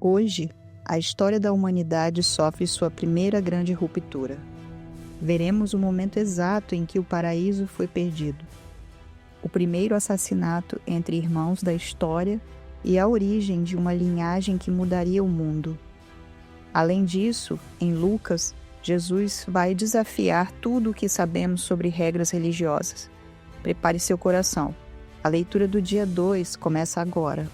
Hoje, a história da humanidade sofre sua primeira grande ruptura. Veremos o momento exato em que o paraíso foi perdido. O primeiro assassinato entre irmãos da história e a origem de uma linhagem que mudaria o mundo. Além disso, em Lucas, Jesus vai desafiar tudo o que sabemos sobre regras religiosas. Prepare seu coração. A leitura do dia 2 começa agora.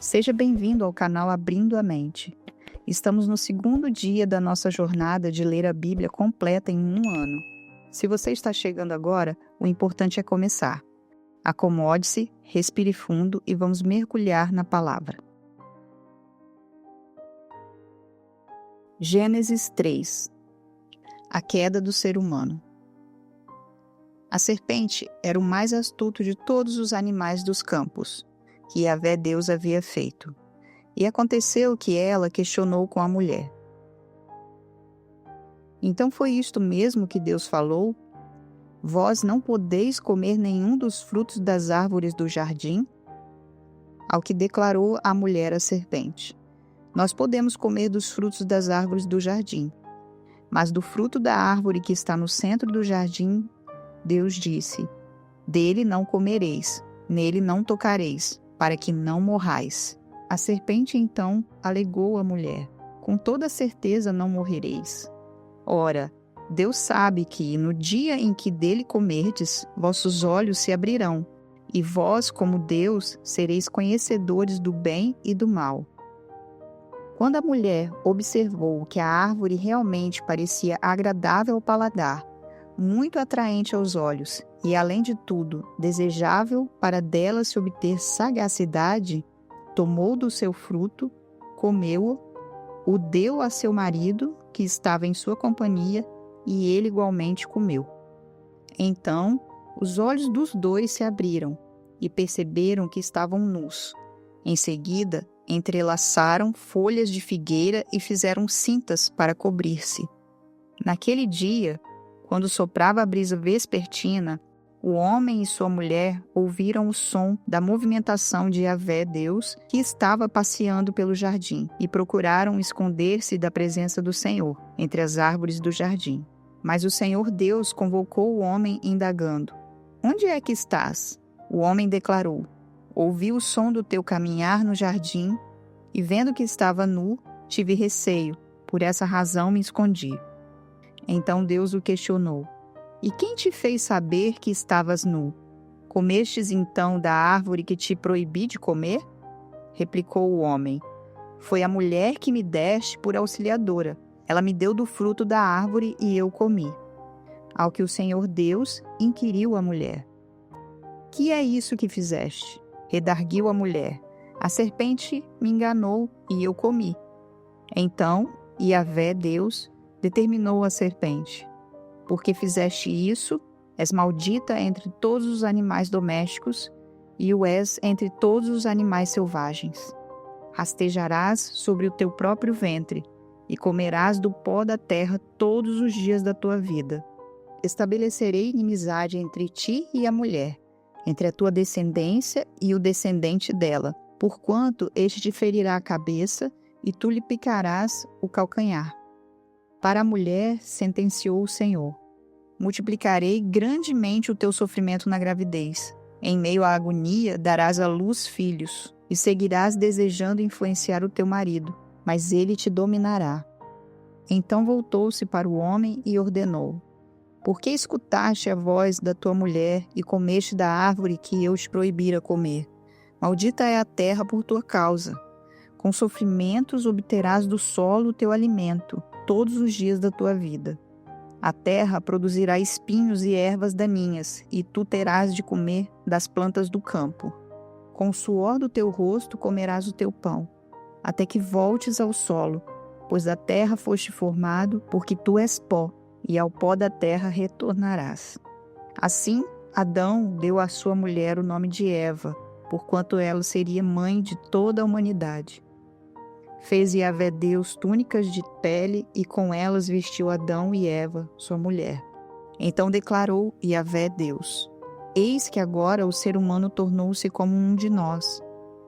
Seja bem-vindo ao canal Abrindo a Mente. Estamos no segundo dia da nossa jornada de ler a Bíblia completa em um ano. Se você está chegando agora, o importante é começar. Acomode-se, respire fundo e vamos mergulhar na palavra. Gênesis 3. A queda do ser humano. A serpente era o mais astuto de todos os animais dos campos que Yahvé Deus havia feito. E aconteceu que ela questionou com a mulher. Então foi isto mesmo que Deus falou? Vós não podeis comer nenhum dos frutos das árvores do jardim? Ao que declarou a mulher à serpente. Nós podemos comer dos frutos das árvores do jardim. Mas do fruto da árvore que está no centro do jardim, Deus disse: dele não comereis, nele não tocareis, para que não morrais. A serpente então alegou à mulher: com toda certeza não morrereis. Ora, Deus sabe que, no dia em que dele comerdes, vossos olhos se abrirão, e vós, como Deus, sereis conhecedores do bem e do mal. Quando a mulher observou que a árvore realmente parecia agradável ao paladar, muito atraente aos olhos e, além de tudo, desejável para dela se obter sagacidade, tomou do seu fruto, comeu-o, o deu a seu marido, que estava em sua companhia, e ele igualmente comeu. Então, os olhos dos dois se abriram e perceberam que estavam nus. Em seguida, entrelaçaram folhas de figueira e fizeram cintas para cobrir-se. Naquele dia, quando soprava a brisa vespertina, o homem e sua mulher ouviram o som da movimentação de Yahvé Deus, que estava passeando pelo jardim, e procuraram esconder-se da presença do Senhor, entre as árvores do jardim. Mas o Senhor Deus convocou o homem, indagando: onde é que estás? O homem declarou: ouvi o som do teu caminhar no jardim, e vendo que estava nu, tive receio, por essa razão me escondi. Então Deus o questionou: e quem te fez saber que estavas nu? Comestes então da árvore que te proibi de comer? Replicou o homem: foi a mulher que me deste por auxiliadora. Ela me deu do fruto da árvore e eu comi. Ao que o Senhor Deus inquiriu a mulher: que é isso que fizeste? Redarguiu a mulher: a serpente me enganou e eu comi. Então Yahvé Deus determinou a serpente: porque fizeste isso, és maldita entre todos os animais domésticos e o és entre todos os animais selvagens. Rastejarás sobre o teu próprio ventre e comerás do pó da terra todos os dias da tua vida. Estabelecerei inimizade entre ti e a mulher, entre a tua descendência e o descendente dela, porquanto este te ferirá a cabeça e tu lhe picarás o calcanhar. Para a mulher, sentenciou o Senhor: multiplicarei grandemente o teu sofrimento na gravidez. Em meio à agonia, darás à luz filhos, e seguirás desejando influenciar o teu marido, mas ele te dominará. Então voltou-se para o homem e ordenou: por que escutaste a voz da tua mulher e comeste da árvore que eu te proibira comer? Maldita é a terra por tua causa. Com sofrimentos obterás do solo o teu alimento todos os dias da tua vida. A terra produzirá espinhos e ervas daninhas, e tu terás de comer das plantas do campo. Com o suor do teu rosto comerás o teu pão, até que voltes ao solo, pois da terra foste formado, porque tu és pó, e ao pó da terra retornarás. Assim, Adão deu à sua mulher o nome de Eva, porquanto ela seria mãe de toda a humanidade. Fez Yahvé Deus túnicas de pele e com elas vestiu Adão e Eva, sua mulher. Então declarou Yahvé Deus: eis que agora o ser humano tornou-se como um de nós,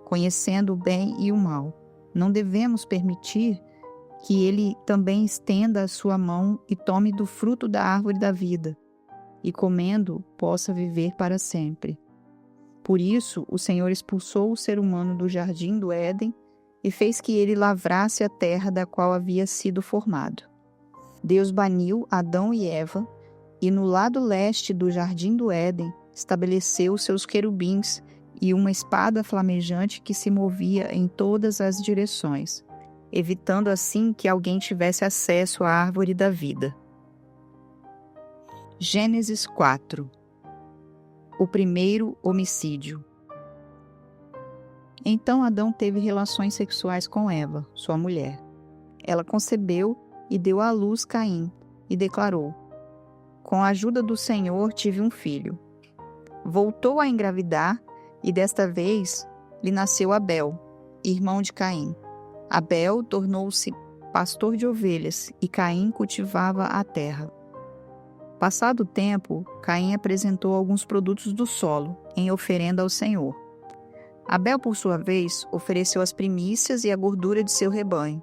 conhecendo o bem e o mal. Não devemos permitir que ele também estenda a sua mão e tome do fruto da árvore da vida, e comendo possa viver para sempre. Por isso, o Senhor expulsou o ser humano do jardim do Éden e fez que ele lavrasse a terra da qual havia sido formado. Deus baniu Adão e Eva, e no lado leste do jardim do Éden estabeleceu seus querubins e uma espada flamejante que se movia em todas as direções, evitando assim que alguém tivesse acesso à árvore da vida. Gênesis 4. O primeiro homicídio. Então Adão teve relações sexuais com Eva, sua mulher. Ela concebeu e deu à luz Caim, e declarou: com a ajuda do Senhor tive um filho. Voltou a engravidar, e desta vez lhe nasceu Abel, irmão de Caim. Abel tornou-se pastor de ovelhas, e Caim cultivava a terra. Passado o tempo, Caim apresentou alguns produtos do solo, em oferenda ao Senhor. Abel, por sua vez, ofereceu as primícias e a gordura de seu rebanho.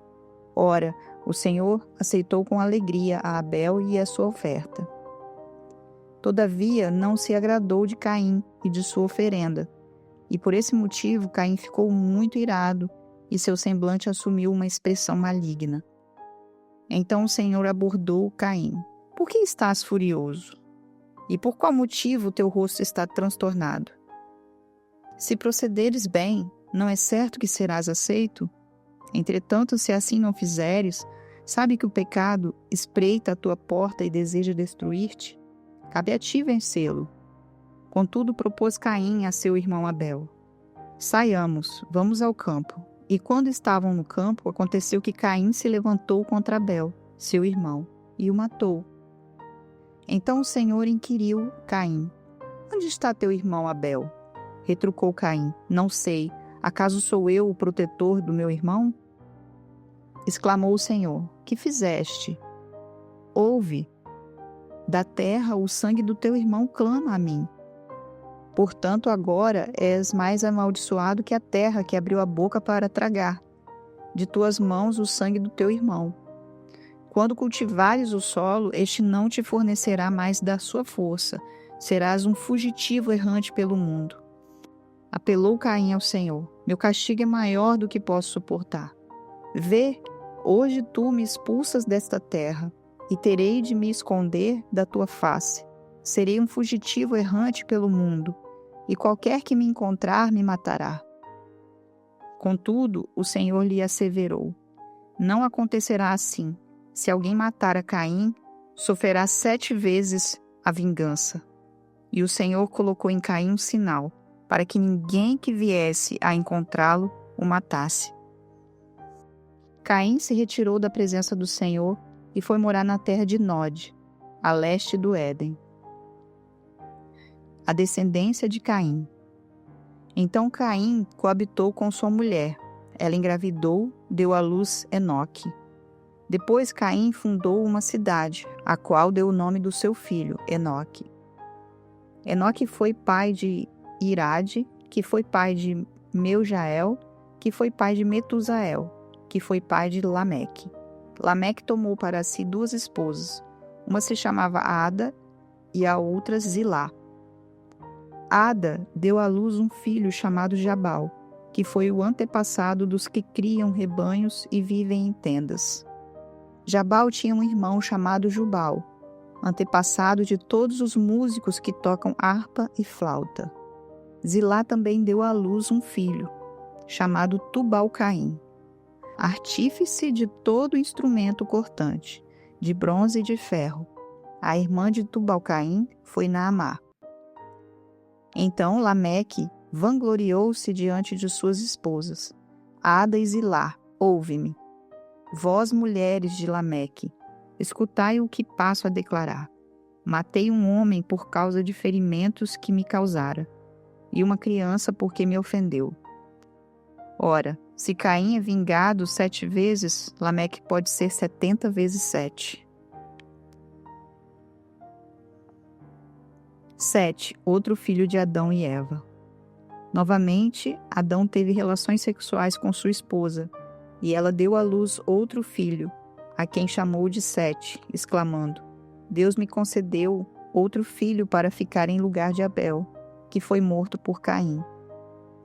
Ora, o Senhor aceitou com alegria a Abel e a sua oferta. Todavia, não se agradou de Caim e de sua oferenda, e por esse motivo Caim ficou muito irado, e seu semblante assumiu uma expressão maligna. Então o Senhor abordou Caim: por que estás furioso? E por qual motivo teu rosto está transtornado? Se procederes bem, não é certo que serás aceito? Entretanto, se assim não fizeres, sabe que o pecado espreita a tua porta e deseja destruir-te? Cabe a ti vencê-lo. Contudo, propôs Caim a seu irmão Abel: saiamos, vamos ao campo. E quando estavam no campo, aconteceu que Caim se levantou contra Abel, seu irmão, e o matou. Então o Senhor inquiriu Caim: onde está teu irmão Abel? Retrucou Caim: não sei, acaso sou eu o protetor do meu irmão? Exclamou o Senhor: que fizeste? Ouve, da terra o sangue do teu irmão clama a mim. Portanto, agora és mais amaldiçoado que a terra que abriu a boca para tragar de tuas mãos o sangue do teu irmão. Quando cultivares o solo, este não te fornecerá mais da sua força, serás um fugitivo errante pelo mundo. Apelou Caim ao Senhor: meu castigo é maior do que posso suportar. Vê, hoje tu me expulsas desta terra, e terei de me esconder da tua face. Serei um fugitivo errante pelo mundo, e qualquer que me encontrar me matará. Contudo, o Senhor lhe asseverou: não acontecerá assim. Se alguém matar a Caim, sofrerá 7 vezes a vingança. E o Senhor colocou em Caim um sinal, para que ninguém que viesse a encontrá-lo o matasse. Caim se retirou da presença do Senhor e foi morar na terra de Nod, a leste do Éden. A descendência de Caim. Então Caim coabitou com sua mulher. Ela engravidou, deu à luz Enoque. Depois Caim fundou uma cidade, a qual deu o nome do seu filho, Enoque. Enoque foi pai de Irade, que foi pai de Meujael, que foi pai de Metusael, que foi pai de Lameque. Lameque tomou para si 2 esposas. Uma se chamava Ada e a outra Zilá. Ada deu à luz um filho chamado Jabal, que foi o antepassado dos que criam rebanhos e vivem em tendas. Jabal tinha um irmão chamado Jubal, antepassado de todos os músicos que tocam harpa e flauta. Zilá também deu à luz um filho, chamado Tubal-Caim, artífice de todo instrumento cortante, de bronze e de ferro. A irmã de Tubal-Caim foi Naamá. Então Lameque vangloriou-se diante de suas esposas. Ada e Zilá, ouve-me. Vós, mulheres de Lameque, escutai o que passo a declarar. Matei um homem por causa de ferimentos que me causara, e uma criança porque me ofendeu. Ora, se Caim é vingado 7 vezes, Lameque pode ser 70 vezes 7. 7. Outro filho de Adão e Eva. Novamente, Adão teve relações sexuais com sua esposa, E ela deu à luz outro filho, a quem chamou de Sete, exclamando: Deus me concedeu outro filho para ficar em lugar de Abel, que foi morto por Caim.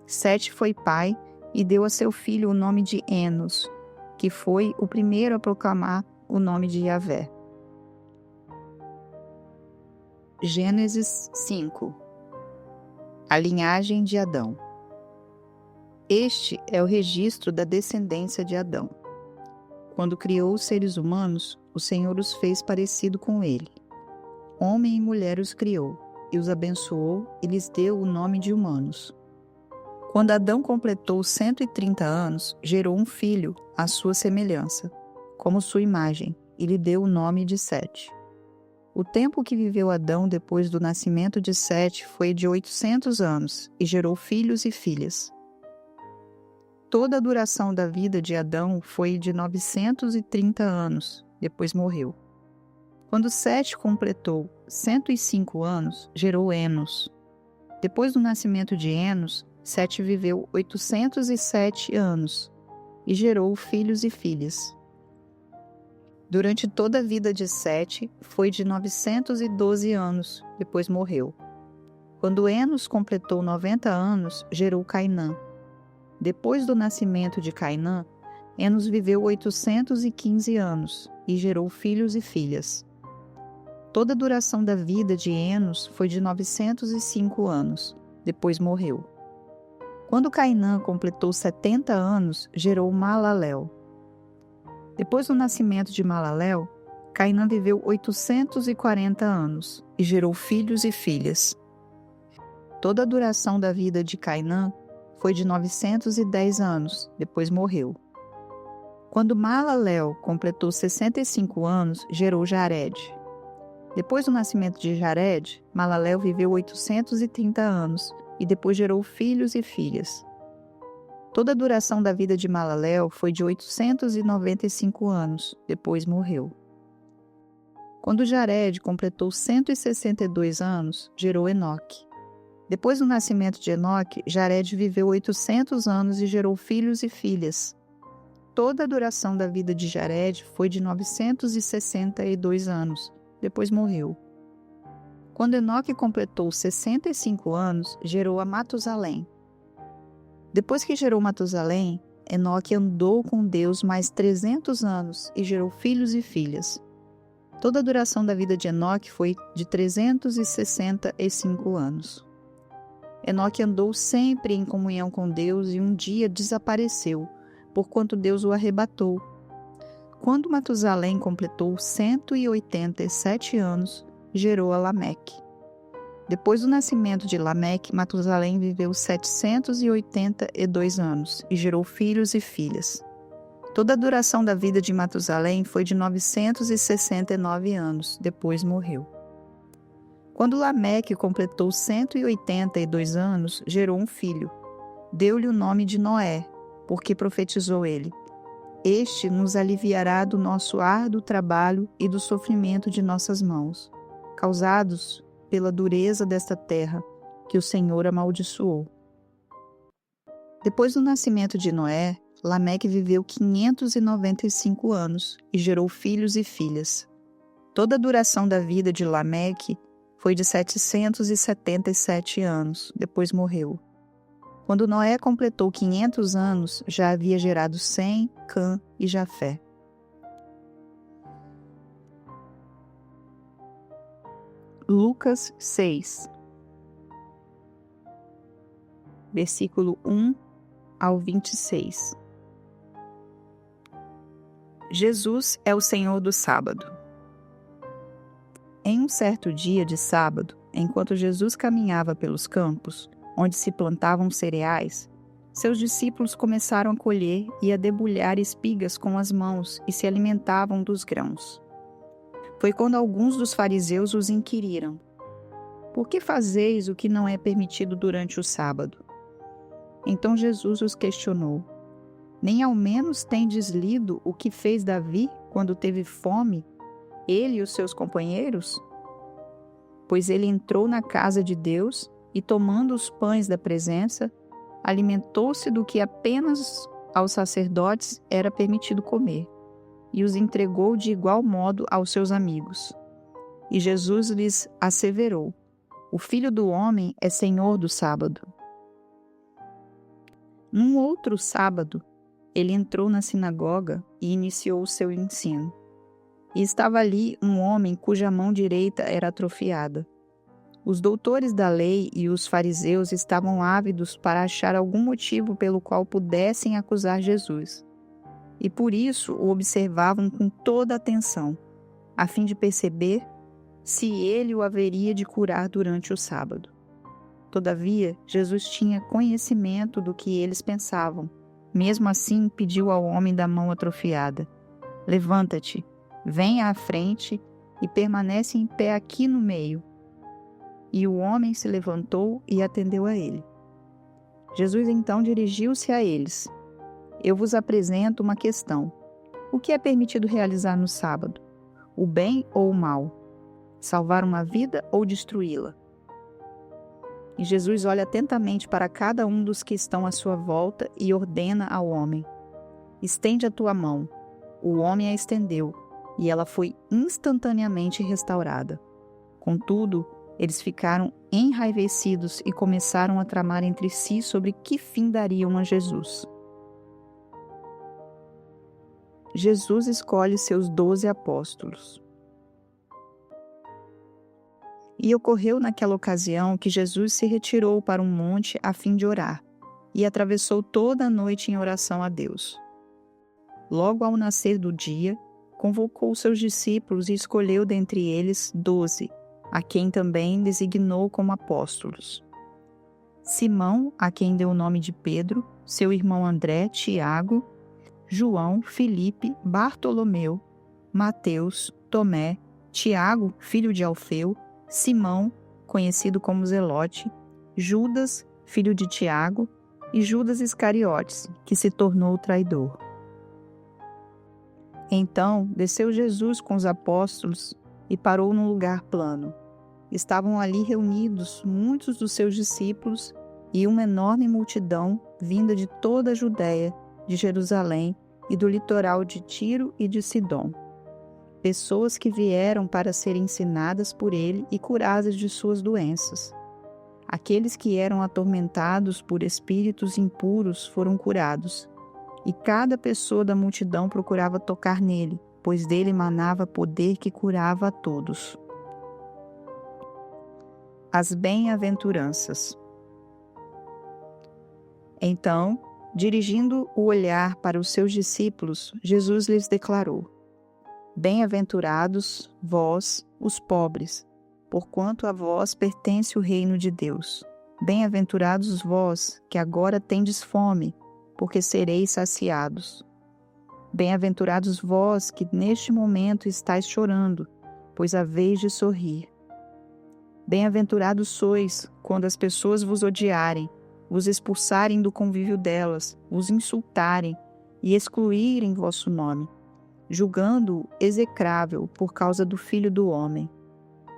Sete foi pai e deu a seu filho o nome de Enos, que foi o primeiro a proclamar o nome de Yahvé. Gênesis 5. A linhagem de Adão. Este é o registro da descendência de Adão. Quando criou os seres humanos, o Senhor os fez parecido com ele. Homem e mulher os criou, e os abençoou e lhes deu o nome de humanos. Quando Adão completou 130 anos, gerou um filho à sua semelhança, como sua imagem, e lhe deu o nome de Sete. O tempo que viveu Adão depois do nascimento de Sete foi de 800 anos, e gerou filhos e filhas. Toda a duração da vida de Adão foi de 930 anos, depois morreu. Quando Sete completou 105 anos, gerou Enos. Depois do nascimento de Enos, Sete viveu 807 anos e gerou filhos e filhas. Durante toda a vida de Sete, foi de 912 anos, depois morreu. Quando Enos completou 90 anos, gerou Cainã. Depois do nascimento de Cainã, Enos viveu 815 anos e gerou filhos e filhas. Toda a duração da vida de Enos foi de 905 anos, depois morreu. Quando Cainã completou 70 anos, gerou Malalel. Depois do nascimento de Malalel, Cainã viveu 840 anos e gerou filhos e filhas. Toda a duração da vida de Cainã foi de 910 anos, depois morreu. Quando Malalel completou 65 anos, gerou Jared. Depois do nascimento de Jared, Malalel viveu 830 anos e depois gerou filhos e filhas. Toda a duração da vida de Malalel foi de 895 anos, depois morreu. Quando Jared completou 162 anos, gerou Enoque. Depois do nascimento de Enoque, Jared viveu 800 anos e gerou filhos e filhas. Toda a duração da vida de Jared foi de 962 anos, depois morreu. Quando Enoque completou 65 anos, gerou a Matusalém. Depois que gerou Matusalém, Enoque andou com Deus mais 300 anos e gerou filhos e filhas. Toda a duração da vida de Enoque foi de 365 anos. Enoque andou sempre em comunhão com Deus e um dia desapareceu, porquanto Deus o arrebatou. Quando Matusalém completou 187 anos, gerou a Lameque. Depois do nascimento de Lameque, Matusalém viveu 782 anos e gerou filhos e filhas. Toda a duração da vida de Matusalém foi de 969 anos, depois morreu. Quando Lameque completou 182 anos, gerou um filho. Deu-lhe o nome de Noé, porque profetizou ele: Este nos aliviará do nosso árduo trabalho e do sofrimento de nossas mãos, causados pela dureza desta terra, que o Senhor amaldiçoou. Depois do nascimento de Noé, Lameque viveu 595 anos e gerou filhos e filhas. Toda a duração da vida de Lameque foi de 777 anos, depois morreu. Quando Noé completou 500 anos, já havia gerado Sem, Cã e Jafé. Lucas 6, versículo 1 ao 26. Jesus é o Senhor do sábado. Em um certo dia de sábado, enquanto Jesus caminhava pelos campos, onde se plantavam cereais, seus discípulos começaram a colher e a debulhar espigas com as mãos e se alimentavam dos grãos. Foi quando alguns dos fariseus os inquiriram: Por que fazeis o que não é permitido durante o sábado? Então Jesus os questionou: Nem ao menos tendes lido o que fez Davi quando teve fome, ele e os seus companheiros? Pois ele entrou na casa de Deus e, tomando os pães da presença, alimentou-se do que apenas aos sacerdotes era permitido comer, e os entregou de igual modo aos seus amigos. E Jesus lhes asseverou: o Filho do Homem é Senhor do sábado. Num outro sábado, ele entrou na sinagoga e iniciou o seu ensino. E estava ali um homem cuja mão direita era atrofiada. Os doutores da lei e os fariseus estavam ávidos para achar algum motivo pelo qual pudessem acusar Jesus. E por isso o observavam com toda atenção, a fim de perceber se ele o haveria de curar durante o sábado. Todavia, Jesus tinha conhecimento do que eles pensavam. Mesmo assim, pediu ao homem da mão atrofiada: levanta-te, venha à frente e permanece em pé aqui no meio. E o homem se levantou e atendeu a ele. Jesus então dirigiu-se a eles: eu vos apresento uma questão. O que é permitido realizar no sábado? O bem ou o mal? Salvar uma vida ou destruí-la? E Jesus olha atentamente para cada um dos que estão à sua volta e ordena ao homem: estende a tua mão. O homem a estendeu, e ela foi instantaneamente restaurada. Contudo, eles ficaram enraivecidos e começaram a tramar entre si sobre que fim dariam a Jesus. Jesus escolhe seus 12 apóstolos. E ocorreu naquela ocasião que Jesus se retirou para um monte a fim de orar, e atravessou toda a noite em oração a Deus. Logo ao nascer do dia, convocou seus discípulos e escolheu dentre eles 12, a quem também designou como apóstolos: Simão, a quem deu o nome de Pedro, seu irmão André, Tiago, João, Filipe, Bartolomeu, Mateus, Tomé, Tiago, filho de Alfeu, Simão, conhecido como Zelote, Judas, filho de Tiago, e Judas Iscariotes, que se tornou o traidor. Então desceu Jesus com os apóstolos e parou num lugar plano. Estavam ali reunidos muitos dos seus discípulos e uma enorme multidão vinda de toda a Judéia, de Jerusalém e do litoral de Tiro e de Sidom. Pessoas que vieram para serem ensinadas por ele e curadas de suas doenças. Aqueles que eram atormentados por espíritos impuros foram curados, e cada pessoa da multidão procurava tocar nele, pois dele emanava poder que curava a todos. As bem-aventuranças. Então, dirigindo o olhar para os seus discípulos, Jesus lhes declarou: bem-aventurados vós, os pobres, porquanto a vós pertence o reino de Deus. Bem-aventurados vós, que agora tendes fome, porque sereis saciados. Bem-aventurados vós, que neste momento estáis chorando, pois haveis de sorrir. Bem-aventurados sois, quando as pessoas vos odiarem, vos expulsarem do convívio delas, vos insultarem e excluírem vosso nome, julgando-o execrável por causa do Filho do Homem.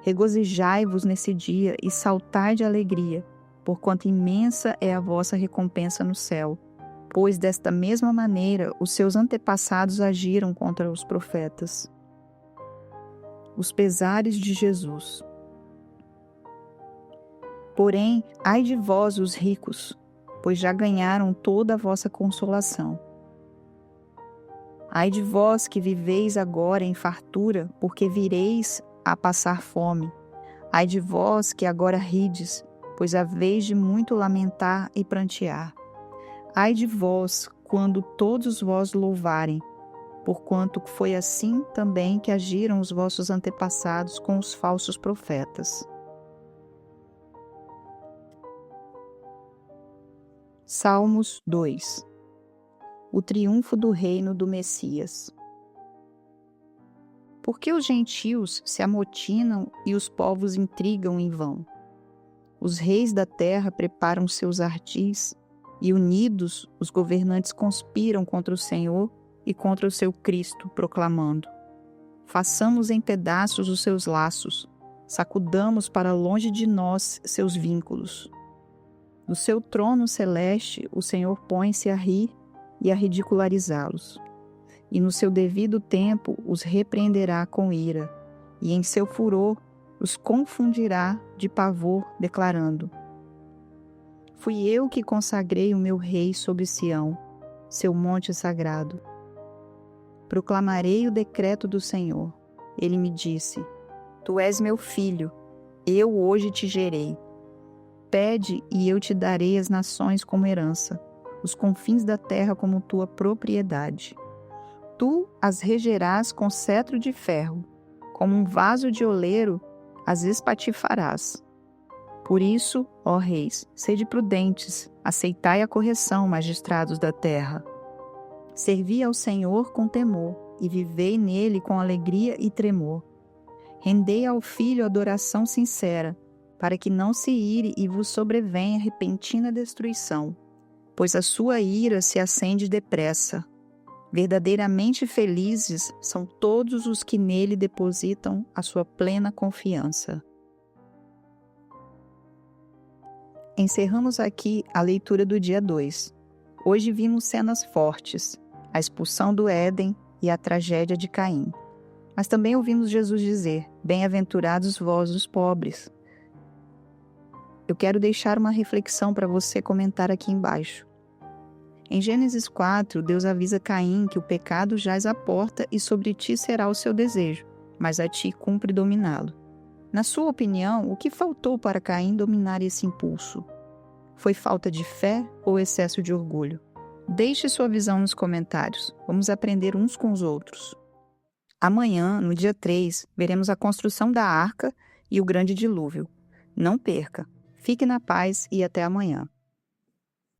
Regozijai-vos nesse dia e saltai de alegria, porquanto imensa é a vossa recompensa no céu, pois desta mesma maneira os seus antepassados agiram contra os profetas. Os pesares de Jesus. Porém, ai de vós os ricos, pois já ganharam toda a vossa consolação. Ai de vós que viveis agora em fartura, porque vireis a passar fome. Ai de vós que agora rides, pois haveis de muito lamentar e prantear. Ai de vós, quando todos vós louvarem, porquanto foi assim também que agiram os vossos antepassados com os falsos profetas. Salmos 2. O triunfo do reino do Messias. Por que os gentios se amotinam e os povos intrigam em vão? Os reis da terra preparam seus ardis, e unidos os governantes conspiram contra o Senhor e contra o seu Cristo, proclamando: façamos em pedaços os seus laços, sacudamos para longe de nós seus vínculos. Do seu trono celeste o Senhor põe-se a rir, e a ridicularizá-los. E no seu devido tempo os repreenderá com ira, e em seu furor os confundirá de pavor, declarando: Fui eu que consagrei o meu rei sobre Sião, seu monte sagrado. Proclamarei o decreto do Senhor. Ele me disse: Tu és meu filho, eu hoje te gerei. Pede e eu te darei as nações como herança, os confins da terra como tua propriedade. Tu as regerás com cetro de ferro, como um vaso de oleiro as espatifarás. Por isso, ó reis, sede prudentes, aceitai a correção, magistrados da terra. Servi ao Senhor com temor, e vivei nele com alegria e tremor. Rendei ao Filho adoração sincera, para que não se ire e vos sobrevenha repentina destruição, pois a sua ira se acende depressa. Verdadeiramente felizes são todos os que nele depositam a sua plena confiança. Encerramos aqui a leitura do dia 2. Hoje vimos cenas fortes, a expulsão do Éden e a tragédia de Caim. Mas também ouvimos Jesus dizer: Bem-aventurados vós os pobres. Eu quero deixar uma reflexão para você comentar aqui embaixo. Em Gênesis 4, Deus avisa Caim que o pecado jaz à porta e sobre ti será o seu desejo, mas a ti cumpre dominá-lo. Na sua opinião, o que faltou para Caim dominar esse impulso? Foi falta de fé ou excesso de orgulho? Deixe sua visão nos comentários. Vamos aprender uns com os outros. Amanhã, no dia 3, veremos a construção da arca e o grande dilúvio. Não perca! Fique na paz e até amanhã.